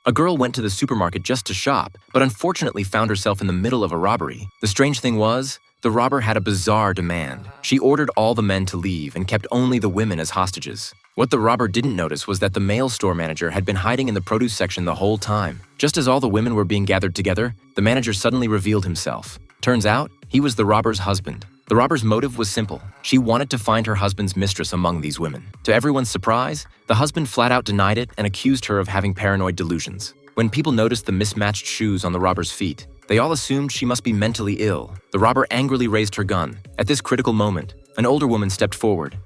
A girl went to the supermarket just to shop, but unfortunately found herself in the middle of a robbery. The strange thing was, the robber had a bizarre demand. She ordered all the men to leave and kept only the women as hostages. What the robber didn't notice was that the male store manager had been hiding in the produce section the whole time. Just as all the women were being gathered together, the manager suddenly revealed himself. Turns out, he was the robber's husband. The robber's motive was simple. She wanted to find her husband's mistress among these women. To everyone's surprise, the husband flat out denied it and accused her of having paranoid delusions. When people noticed the mismatched shoes on the robber's feet, they all assumed she must be mentally ill. The robber angrily raised her gun. At this critical moment, an older woman stepped forward.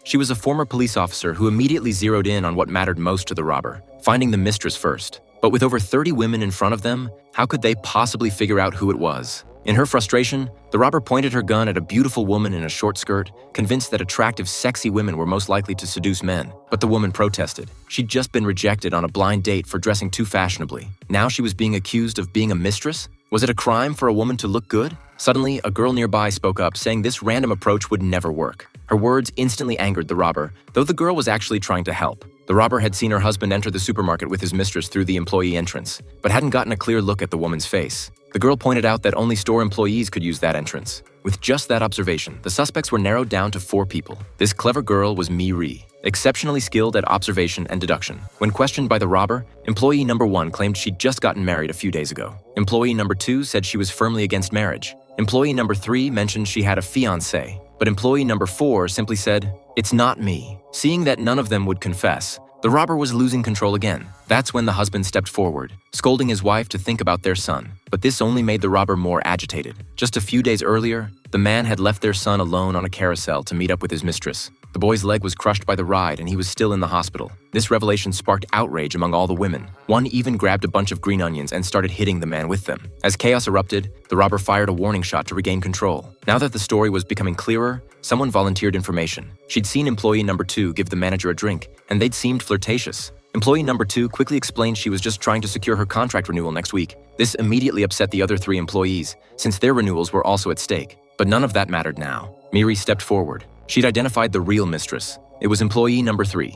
She was a former police officer who immediately zeroed in on what mattered most to the robber, finding the mistress first. But with over 30 women in front of them, how could they possibly figure out who it was? In her frustration, the robber pointed her gun at a beautiful woman in a short skirt, convinced that attractive, sexy women were most likely to seduce men. But the woman protested. She'd just been rejected on a blind date for dressing too fashionably. Now she was being accused of being a mistress? Was it a crime for a woman to look good? Suddenly, a girl nearby spoke up, saying this random approach would never work. Her words instantly angered the robber, though the girl was actually trying to help. The robber had seen her husband enter the supermarket with his mistress through the employee entrance, but hadn't gotten a clear look at the woman's face. The girl pointed out that only store employees could use that entrance. With just that observation, the suspects were narrowed down to 4 people. This clever girl was Mi-ri, exceptionally skilled at observation and deduction. When questioned by the robber, employee number 1 claimed she'd just gotten married a few days ago. Employee number 2 said she was firmly against marriage. Employee number 3 mentioned she had a fiancé, but employee number 4 simply said, "It's not me." Seeing that none of them would confess, the robber was losing control again. That's when the husband stepped forward, scolding his wife to think about their son. But this only made the robber more agitated. Just a few days earlier, the man had left their son alone on a carousel to meet up with his mistress. The boy's leg was crushed by the ride and he was still in the hospital. This revelation sparked outrage among all the women. One even grabbed a bunch of green onions and started hitting the man with them. As chaos erupted, the robber fired a warning shot to regain control. Now that the story was becoming clearer, someone volunteered information. She'd seen employee number 2 give the manager a drink, and they'd seemed flirtatious. Employee number 2 quickly explained she was just trying to secure her contract renewal next week. This immediately upset the other 3 employees, since their renewals were also at stake. But none of that mattered now. Mi-ri stepped forward. She'd identified the real mistress. It was employee number 3.